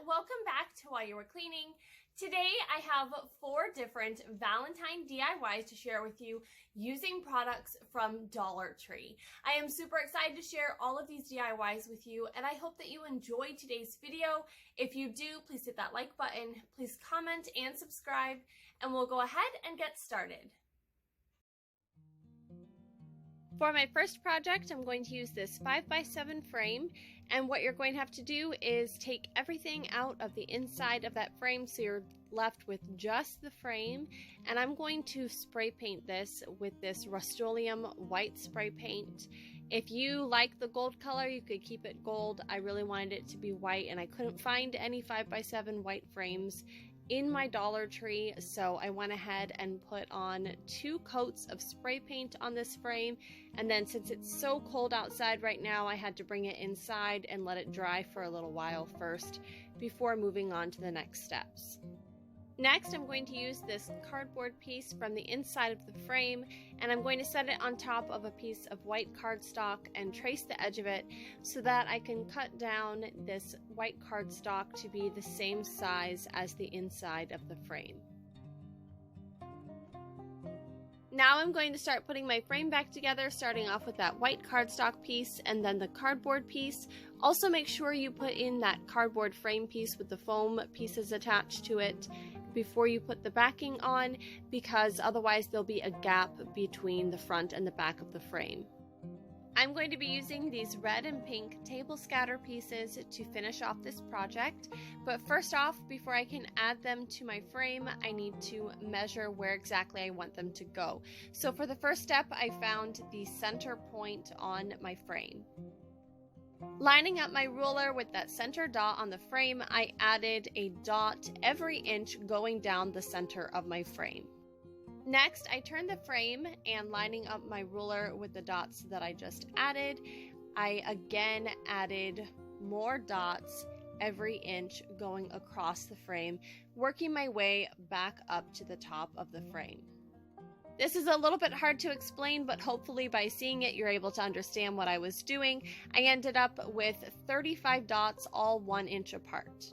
welcome back to While You Were Cleaning. Today I have 4 different Valentine DIYs to share with you using products from Dollar Tree. I am super excited to share all of these DIYs with you, and I hope that you enjoyed today's video. If you do, please hit that like button, please comment and subscribe, and we'll go ahead and get started. For my first project, I'm going to use this 5x7 frame, and what you're going to have to do is take everything out of the inside of that frame so you're left with just the frame, and I'm going to spray paint this with this Rust-Oleum white spray paint. If you like the gold color, you could keep it gold. I really wanted it to be white, and I couldn't find any 5x7 white frames in my Dollar Tree, so I went ahead and put on 2 coats of spray paint on this frame, and then since it's so cold outside right now, I had to bring it inside and let it dry for a little while first before moving on to the next steps. Next, I'm going to use this cardboard piece from the inside of the frame, and I'm going to set it on top of a piece of white cardstock and trace the edge of it so that I can cut down this white cardstock to be the same size as the inside of the frame. Now I'm going to start putting my frame back together, starting off with that white cardstock piece and then the cardboard piece. Also make sure you put in that cardboard frame piece with the foam pieces attached to it before you put the backing on, because otherwise there'll be a gap between the front and the back of the frame. I'm going to be using these red and pink table scatter pieces to finish off this project, but first off, before I can add them to my frame, I need to measure where exactly I want them to go. So for the first step, I found the center point on my frame. Lining up my ruler with that center dot on the frame, I added a dot every inch going down the center of my frame. Next, I turned the frame, and lining up my ruler with the dots that I just added, I again added more dots every inch going across the frame, working my way back up to the top of the frame. This is a little bit hard to explain, but hopefully by seeing it you're able to understand what I was doing. I ended up with 35 dots all 1 inch apart.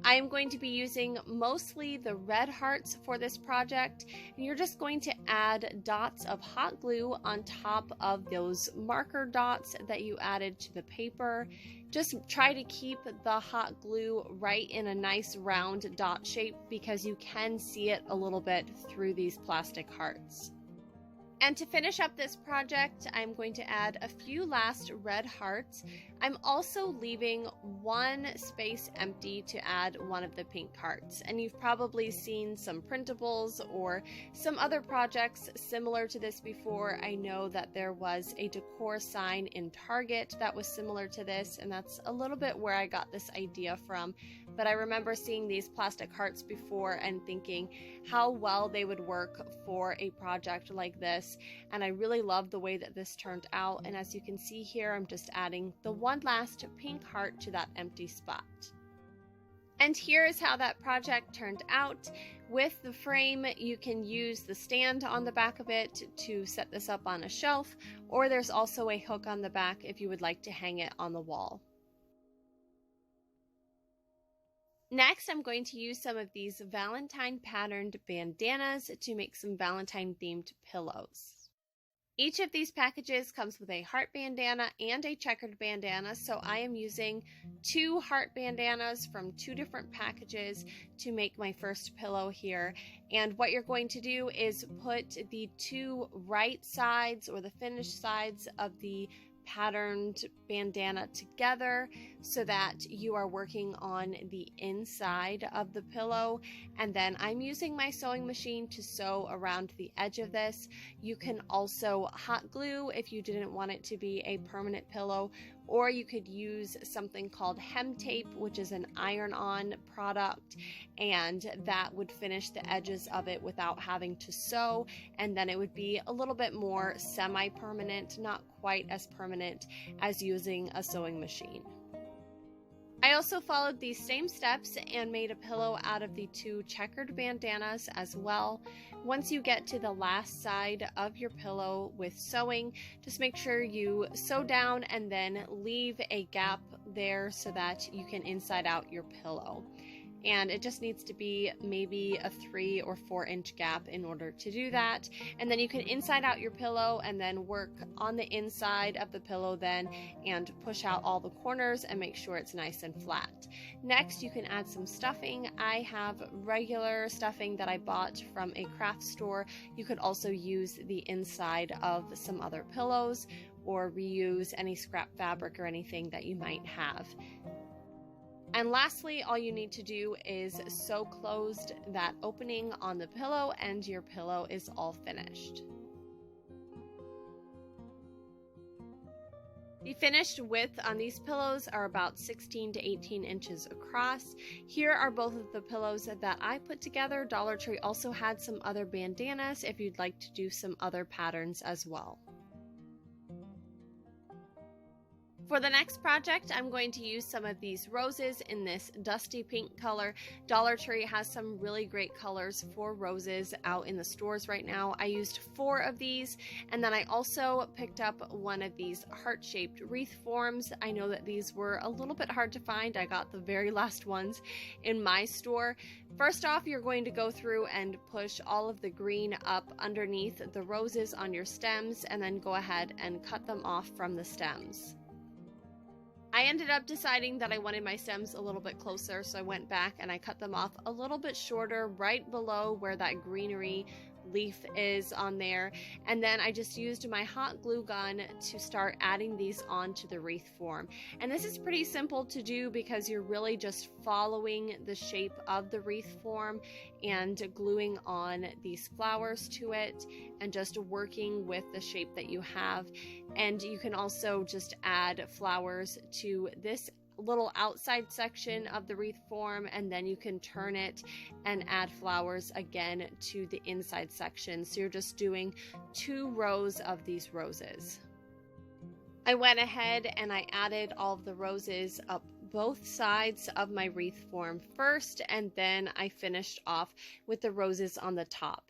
I am going to be using mostly the red hearts for this project, and you're just going to add dots of hot glue on top of those marker dots that you added to the paper. Just try to keep the hot glue right in a nice round dot shape because you can see it a little bit through these plastic hearts. And to finish up this project, I'm going to add a few last red hearts. I'm also leaving 1 space empty to add 1 of the pink hearts. And you've probably seen some printables or some other projects similar to this before. I know that there was a decor sign in Target that was similar to this, and that's a little bit where I got this idea from. But I remember seeing these plastic hearts before and thinking how well they would work for a project like this. And I really love the way that this turned out. And as you can see here, I'm just adding the 1 last pink heart to that empty spot. And here is how that project turned out. With the frame, you can use the stand on the back of it to set this up on a shelf, or there's also a hook on the back if you would like to hang it on the wall. Next, I'm going to use some of these Valentine patterned bandanas to make some Valentine themed pillows. Each of these packages comes with a heart bandana and a checkered bandana, so I am using 2 heart bandanas from 2 different packages to make my first pillow here. And what you're going to do is put the 2 right sides or the finished sides of the patterned bandana together so that you are working on the inside of the pillow, and then I'm using my sewing machine to sew around the edge of this. You can also hot glue if you didn't want it to be a permanent pillow, or you could use something called hem tape, which is an iron-on product, and that would finish the edges of it without having to sew, and then it would be a little bit more semi-permanent, not quite as permanent as using a sewing machine. I also followed these same steps and made a pillow out of the 2 checkered bandanas as well. Once you get to the last side of your pillow with sewing, just make sure you sew down and then leave a gap there so that you can inside out your pillow. And it just needs to be maybe a 3 or 4 inch gap in order to do that. And then you can inside out your pillow and then work on the inside of the pillow then and push out all the corners and make sure it's nice and flat. Next, you can add some stuffing. I have regular stuffing that I bought from a craft store. You could also use the inside of some other pillows or reuse any scrap fabric or anything that you might have. And lastly, all you need to do is sew closed that opening on the pillow and your pillow is all finished. The finished width on these pillows are about 16 to 18 inches across. Here are both of the pillows that I put together. Dollar Tree also had some other bandanas if you'd like to do some other patterns as well. For the next project, I'm going to use some of these roses in this dusty pink color. Dollar Tree has some really great colors for roses out in the stores right now. I used 4 of these, and then I also picked up one of these heart-shaped wreath forms. I know that these were a little bit hard to find. I got the very last ones in my store. First off, you're going to go through and push all of the green up underneath the roses on your stems, and then go ahead and cut them off from the stems. I ended up deciding that I wanted my stems a little bit closer, so I went back and I cut them off a little bit shorter right below where that greenery leaf is on there, and then I just used my hot glue gun to start adding these onto the wreath form. And this is pretty simple to do because you're really just following the shape of the wreath form and gluing on these flowers to it and just working with the shape that you have. And you can also just add flowers to this little outside section of the wreath form, and then you can turn it and add flowers again to the inside section. So you're just doing 2 rows of these roses. I went ahead and I added all of the roses up both sides of my wreath form first, and then I finished off with the roses on the top.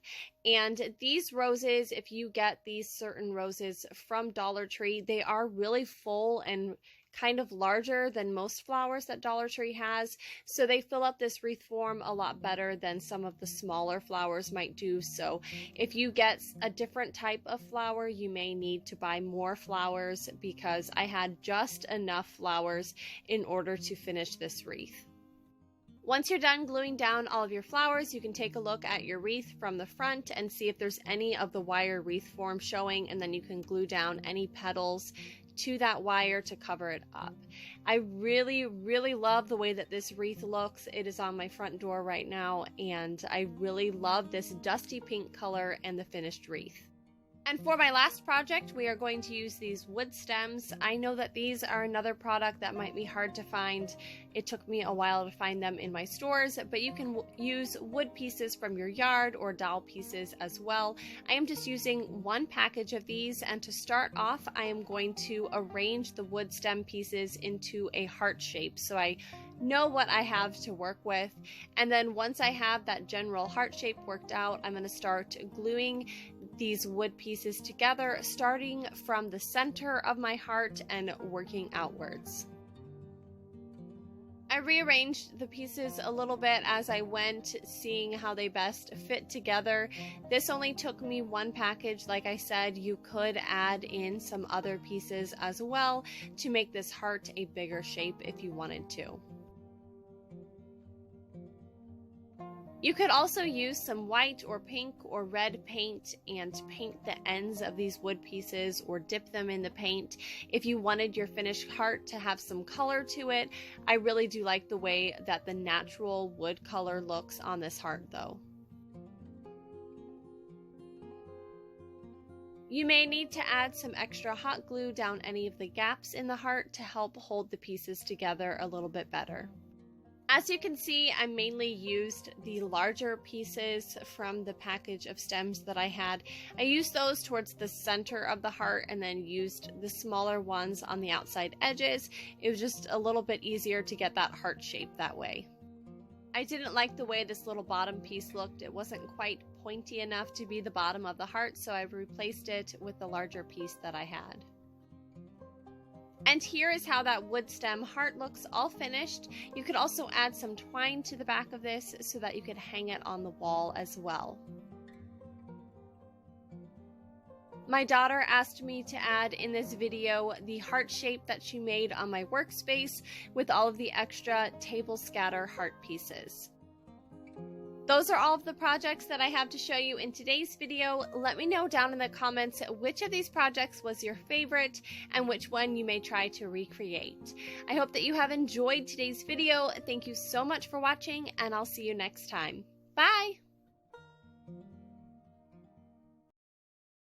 And these roses, if you get these certain roses from Dollar Tree, they are really full and kind of larger than most flowers that Dollar Tree has, so they fill up this wreath form a lot better than some of the smaller flowers might do. So if you get a different type of flower, you may need to buy more flowers, because I had just enough flowers in order to finish this wreath. Once you're done gluing down all of your flowers, you can take a look at your wreath from the front and see if there's any of the wire wreath form showing, and then you can glue down any petals to that wire to cover it up. I really love the way that this wreath looks. It is on my front door right now, and I really love this dusty pink color and the finished wreath. And for my last project, we are going to use these wood stems. I know that these are another product that might be hard to find. It took me a while to find them in my stores, but you can use wood pieces from your yard or dowel pieces as well. I am just using 1 package of these, and to start off, I am going to arrange the wood stem pieces into a heart shape so I know what I have to work with. And then once I have that general heart shape worked out, I'm going to start gluing these wood pieces together, starting from the center of my heart and working outwards. I rearranged the pieces a little bit as I went, seeing how they best fit together. This only took me 1 package. Like I said, you could add in some other pieces as well to make this heart a bigger shape if you wanted to. You could also use some white or pink or red paint and paint the ends of these wood pieces or dip them in the paint if you wanted your finished heart to have some color to it. I really do like the way that the natural wood color looks on this heart though. You may need to add some extra hot glue down any of the gaps in the heart to help hold the pieces together a little bit better. As you can see, I mainly used the larger pieces from the package of stems that I had. I used those towards the center of the heart and then used the smaller ones on the outside edges. It was just a little bit easier to get that heart shape that way. I didn't like the way this little bottom piece looked. It wasn't quite pointy enough to be the bottom of the heart, so I replaced it with the larger piece that I had. And here is how that wood stem heart looks all finished. You could also add some twine to the back of this so that you could hang it on the wall as well. My daughter asked me to add in this video the heart shape that she made on my workspace with all of the extra table scatter heart pieces. Those are all of the projects that I have to show you in today's video. Let me know down in the comments which of these projects was your favorite and which one you may try to recreate. I hope that you have enjoyed today's video. Thank you so much for watching, and I'll see you next time. Bye!